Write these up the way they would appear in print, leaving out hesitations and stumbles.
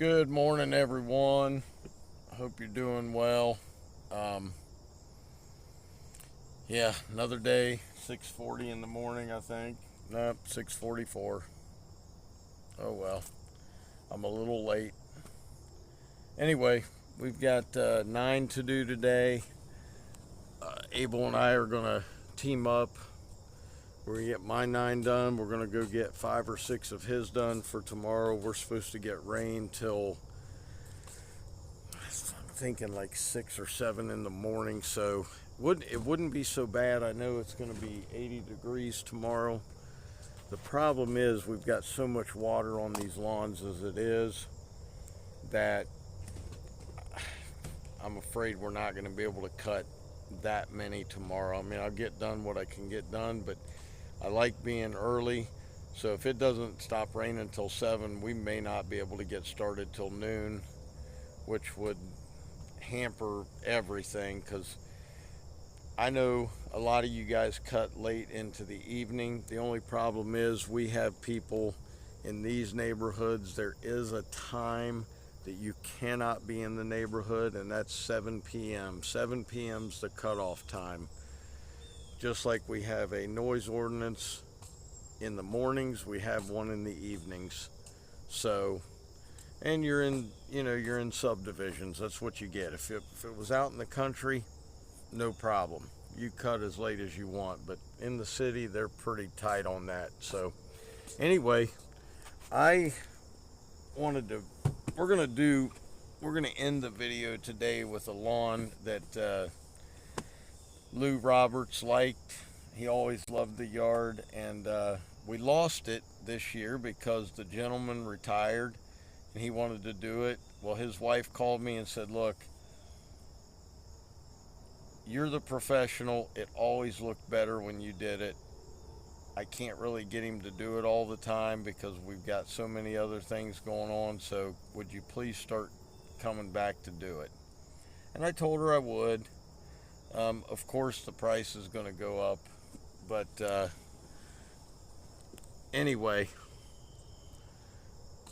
Good morning, everyone. I hope you're doing well. Um, yeah, another day. 6:40 in the morning, I think. Nope, 6:44. Oh well, I'm a little late. Anyway, we've got 9 to do today. Abel and I are gonna team up. We're gonna get my 9 done. We're gonna go get 5 or 6 of his done for tomorrow. We're supposed to get rain till thinking like 6 or 7 in the morning, so it wouldn't be so bad. I know it's going to be 80 degrees tomorrow. The problem is we've got so much water on these lawns as it is that I'm afraid we're not going to be able to cut that many tomorrow. I mean, I'll get done what I can get done, but I like being early. So if it doesn't stop raining until 7, we may not be able to get started till noon, which would hamper everything, because I know a lot of you guys cut late into the evening. The only problem is we have people in these neighborhoods. There is a time that you cannot be in the neighborhood, and that's 7 p.m. 7 p.m. is the cutoff time. Just like we have a noise ordinance in the mornings, we have one in the evenings. So, and you're in subdivisions. That's what you get. If it was out in the country, no problem. You cut as late as you want. But in the city, they're pretty tight on that. So anyway, I wanted to. We're gonna end the video today with a lawn that Lou Roberts liked. He always loved the yard, and we lost it this year because the gentleman retired. And he wanted to do it. Well, his wife called me and said, look, you're the professional. It always looked better when you did it. I can't really get him to do it all the time because we've got so many other things going on. So would you please start coming back to do it? And I told her I would. Of course, the price is going to go up. But anyway,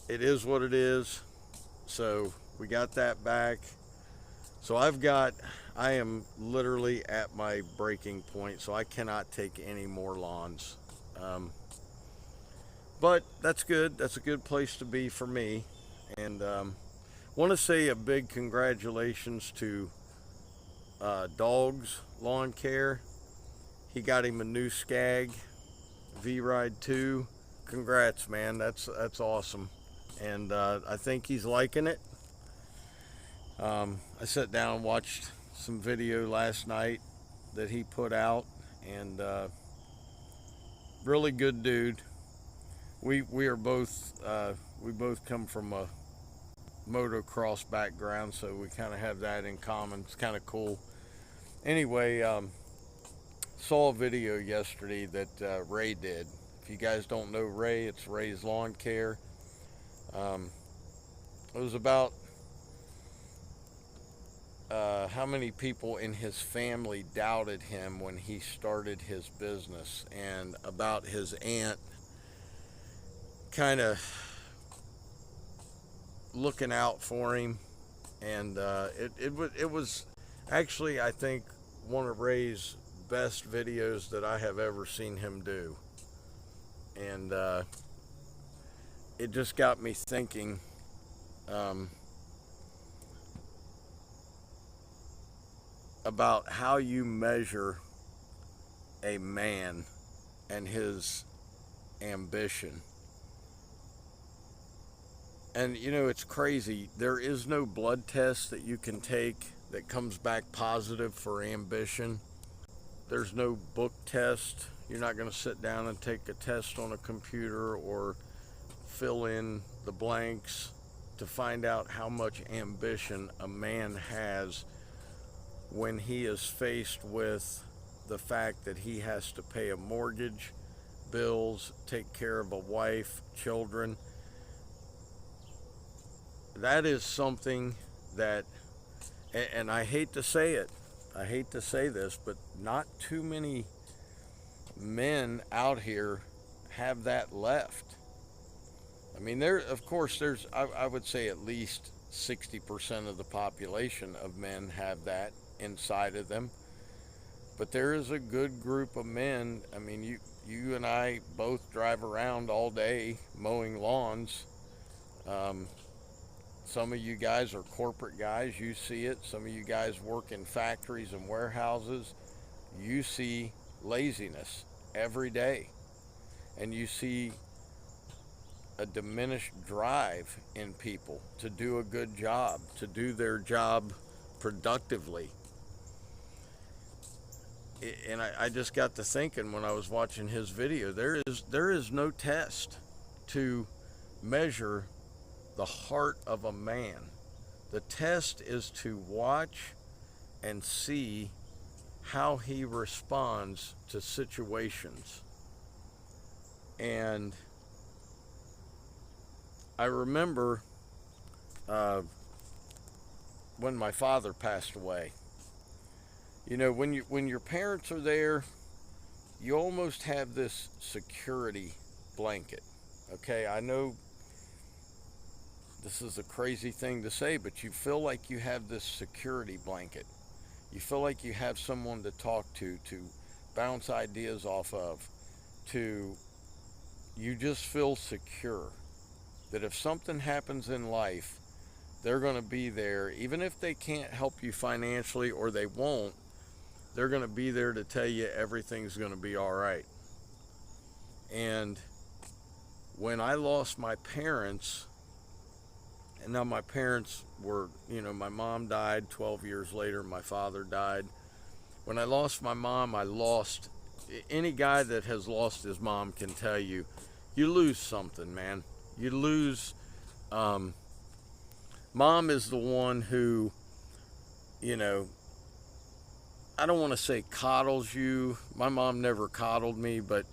it is what it is. So we got that back. So I am literally at my breaking point, so I cannot take any more lawns. But that's good. That's a good place to be for me. And want to say a big congratulations to Dog's Lawn Care. He got him a new Skag V-Ride 2. Congrats, man. That's awesome. And I think he's liking it. I sat down and watched some video last night that he put out, and really good dude. We both come from a motocross background, so we kind of have that in common. It's kind of cool. Anyway, saw a video yesterday that Ray did. If you guys don't know Ray, it's Ray's Lawn Care. It was about how many people in his family doubted him when he started his business, and about his aunt kind of looking out for him. And it was actually, I think, one of Ray's best videos that I have ever seen him do. And it just got me thinking, about how you measure a man and his ambition. And it's crazy. There is no blood test that you can take that comes back positive for ambition. There's no book test. You're not going to sit down and take a test on a computer or fill in the blanks to find out how much ambition a man has when he is faced with the fact that he has to pay a mortgage, bills, take care of a wife, children. That is something that, and I hate to say it, I hate to say this, but not too many men out here have that left. I I mean, there, of course, I would say at least 60% of the population of men have that inside of them. But there is a good group of men. I mean, you and I both drive around all day mowing lawns. Um, some of you guys are corporate guys. You see it. Some of you guys work in factories and warehouses. You see laziness every day. And you see a diminished drive in people to do a good job, to do their job productively. And I just got to thinking when I was watching his video, there is no test to measure the heart of a man. The test is to watch and see how he responds to situations. And I remember when my father passed away. You know, when your parents are there, you almost have this security blanket. Okay, I know this is a crazy thing to say, but you feel like you have this security blanket. You feel like you have someone to talk to bounce ideas off of, you just feel secure. That if something happens in life, they're going to be there. Even if they can't help you financially, or they won't, they're going to be there to tell you everything's going to be all right. And when I lost my parents, and now my parents were, you know, my mom died 12 years later, my father died. When I lost my mom, any guy that has lost his mom can tell you, you lose something, man. You lose, mom is the one who, you know, I don't want to say coddles you. My mom never coddled me, but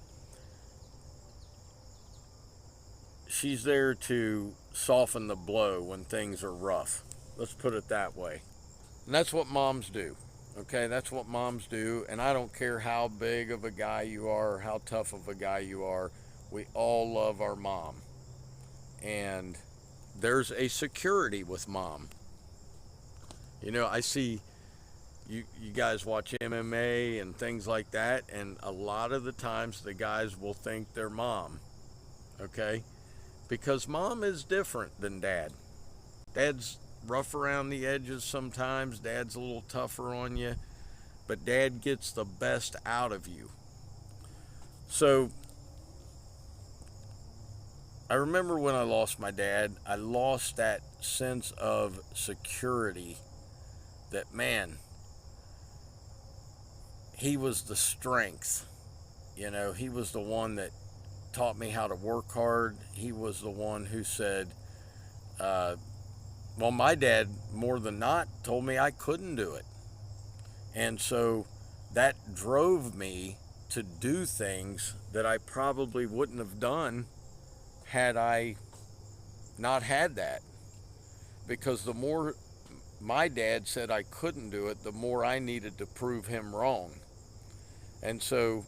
she's there to soften the blow when things are rough. Let's put it that way. And that's what moms do. Okay, that's what moms do. And I don't care how big of a guy you are or how tough of a guy you are. We all love our mom. And there's a security with mom. You know, I see you guys watch MMA and things like that, and a lot of the times the guys will think they're mom. Okay? Because mom is different than dad. Dad's rough around the edges sometimes, dad's a little tougher on you, but dad gets the best out of you. So I remember when I lost my dad, I lost that sense of security that, man, he was the strength. You know, he was the one that taught me how to work hard. He was the one who said, well, my dad, more than not, told me I couldn't do it. And so that drove me to do things that I probably wouldn't have done had I not had that. Because the more my dad said I couldn't do it, the more I needed to prove him wrong. And so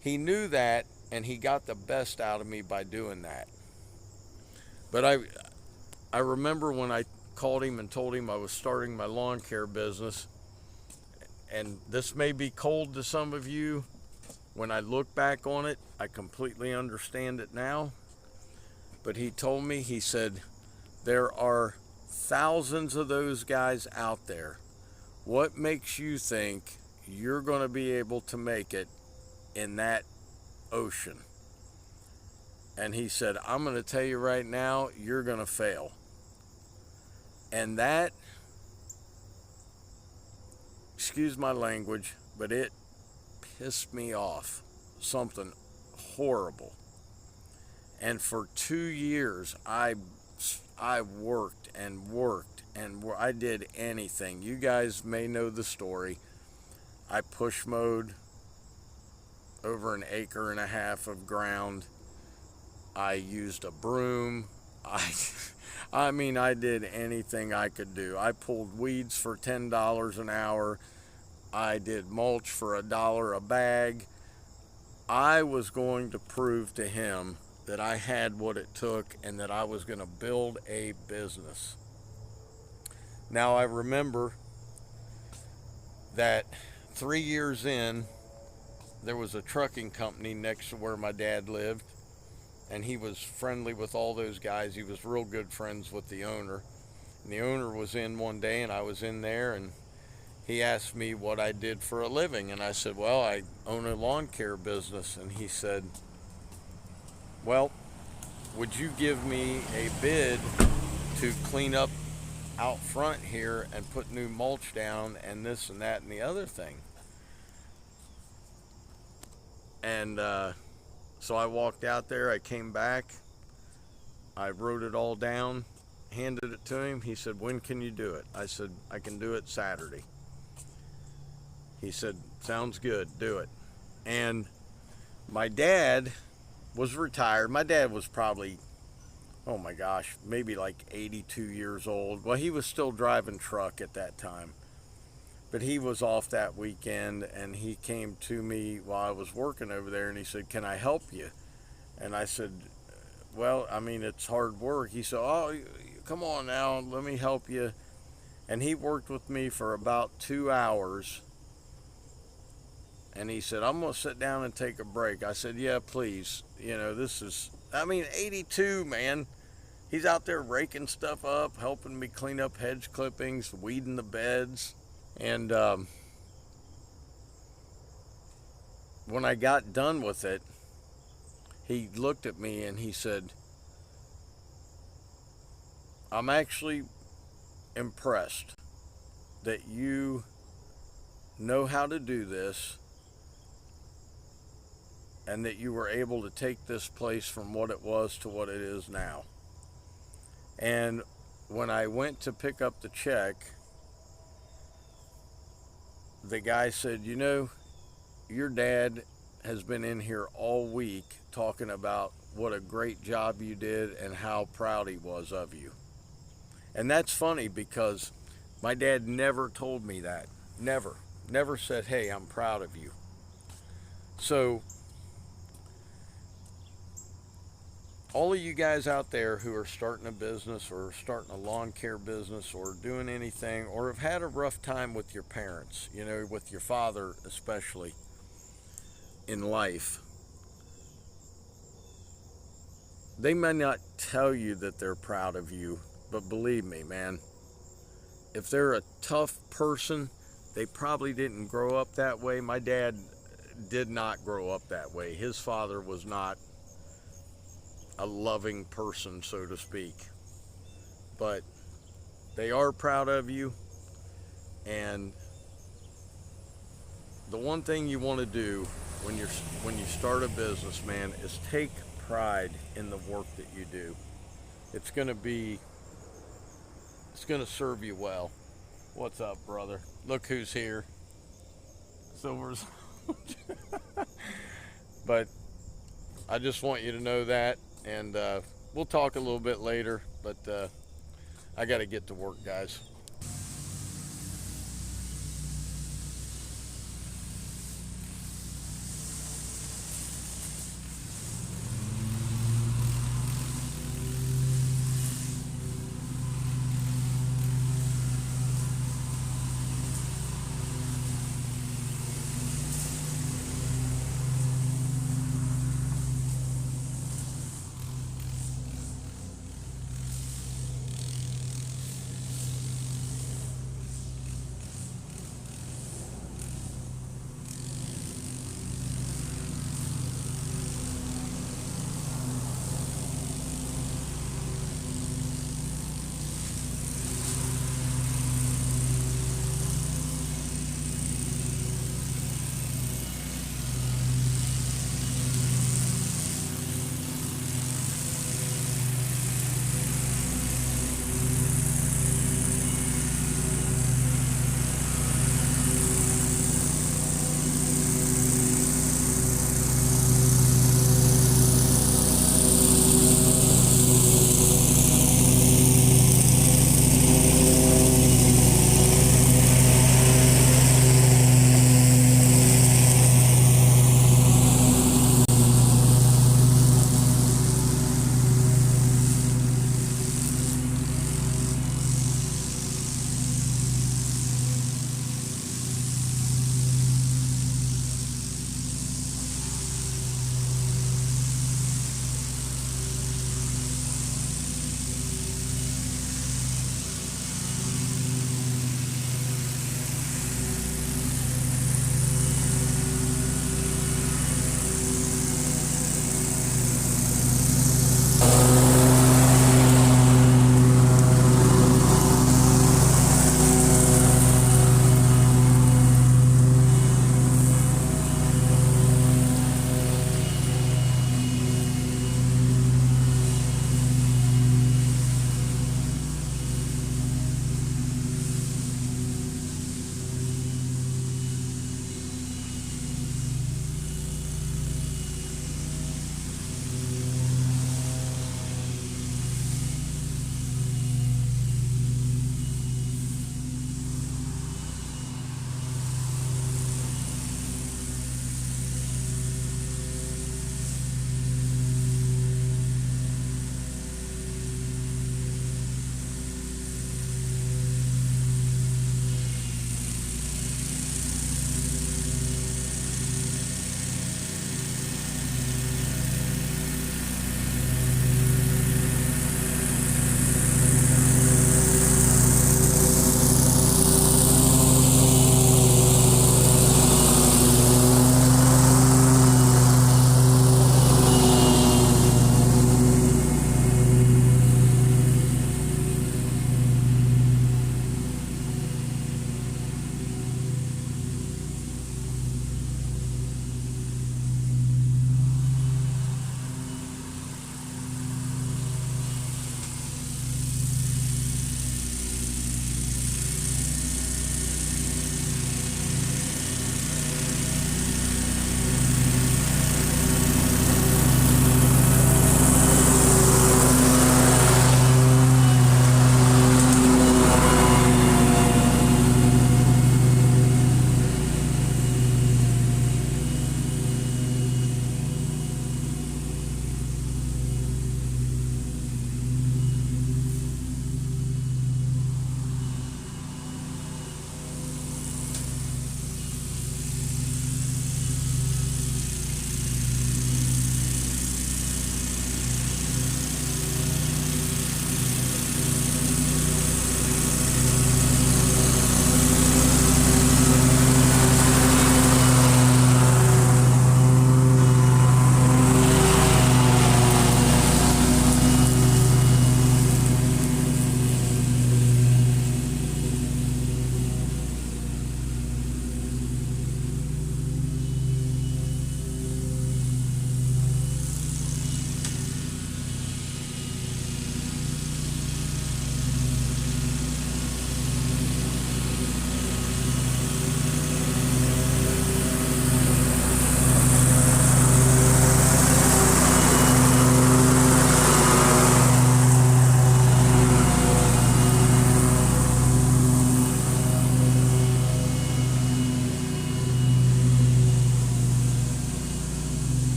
he knew that, and he got the best out of me by doing that. But I remember when I called him and told him I was starting my lawn care business, and this may be cold to some of you. When I look back on it, I completely understand it now. But he told me, he said, there are thousands of those guys out there. What makes you think you're going to be able to make it in that ocean? And he said, I'm going to tell you right now, you're going to fail. And that, excuse my language, but it pissed me off. Something horrible. And for 2 years, I worked and worked, and I did anything. You guys may know the story. I push mowed over 1.5 acres of ground. I used a broom. I mean, I did anything I could do. I pulled weeds for $10 an hour. I did mulch for $1 a bag. I was going to prove to him that I had what it took and that I was going to build a business. Now, I remember that 3 years in, there was a trucking company next to where my dad lived, and he was friendly with all those guys. He was real good friends with the owner. And the owner was in one day, and I was in there, and he asked me what I did for a living. And I said, well, I own a lawn care business. And he said, well, would you give me a bid to clean up out front here and put new mulch down and this and that and the other thing? And so I walked out there, I came back, I wrote it all down, handed it to him. He said, when can you do it? I said, I can do it Saturday. He said, sounds good, do it. And my dad was retired. My dad was probably, oh my gosh, maybe like 82 years old. Well, he was still driving truck at that time. But he was off that weekend, and he came to me while I was working over there, and he said, can I help you? And I said, well, I mean, it's hard work. He said, oh, come on now, let me help you. And he worked with me for about 2 hours. And he said, I'm going to sit down and take a break. I said, yeah, please. You know, this is, I mean, 82, man. He's out there raking stuff up, helping me clean up hedge clippings, weeding the beds. And when I got done with it, he looked at me and he said, I'm actually impressed that you know how to do this and that you were able to take this place from what it was to what it is now. And when I went to pick up the check, the guy said, you know, your dad has been in here all week talking about what a great job you did and how proud he was of you. And that's funny because my dad never told me that. Never said, hey, I'm proud of you. So all of you guys out there who are starting a business or starting a lawn care business or doing anything, or have had a rough time with your parents, you know, with your father especially in life, they may not tell you that they're proud of you, but believe me, man, if they're a tough person, they probably didn't grow up that way. My dad did not grow up that way. His father was not a loving person, so to speak, but they are proud of you. And the one thing you want to do when you start a business, man, is take pride in the work that you do. It's going to serve you well. What's up, brother? Look who's here. Silver's. But I just want you to know that. And we'll talk a little bit later, but I got to get to work, guys.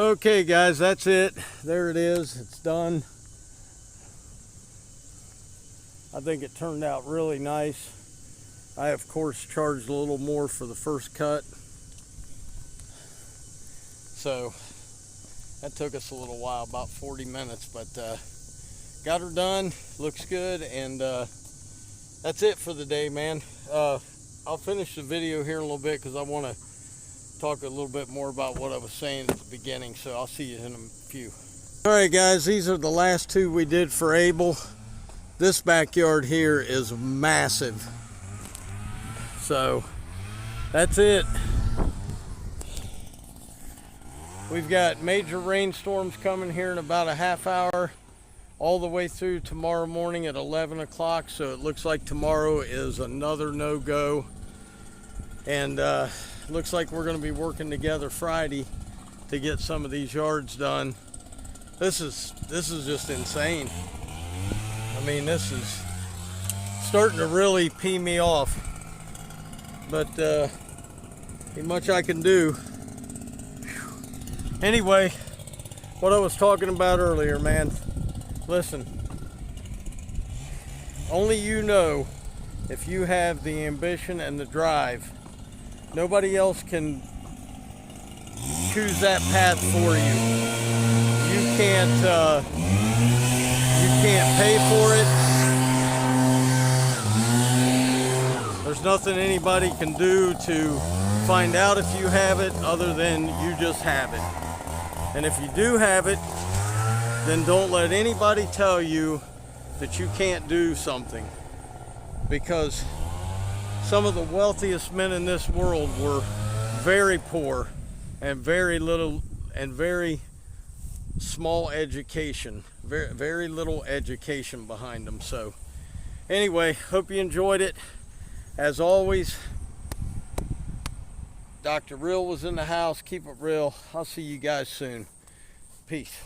Okay guys, that's it. There it is. It's done. I think it turned out really nice. I of course charged a little more for the first cut, so that took us a little while, about 40 minutes, but got her done. Looks good, and that's it for the day, man. I'll finish the video here in a little bit because I want to talk a little bit more about what I was saying at the beginning, so I'll see you in a few. All right guys, these are the last two we did for Abel. This backyard here is massive, so that's it. We've got major rainstorms coming here in about a half hour, all the way through tomorrow morning at 11 o'clock. So it looks like tomorrow is another no-go. And looks like we're going to be working together Friday to get some of these yards done. This is just insane. I mean, this is starting to really pee me off. But ain't much I can do. Anyway, what I was talking about earlier, man. Listen, only you know if you have the ambition and the drive. Nobody else can choose that path for you. You can't pay for it. There's nothing anybody can do to find out if you have it other than you just have it. And if you do have it, then don't let anybody tell you that you can't do something, because some of the wealthiest men in this world were very poor and very little and very small education, very little education behind them. So anyway, hope you enjoyed it. As always, Dr. Real was in the house. Keep it real. I'll see you guys soon. Peace.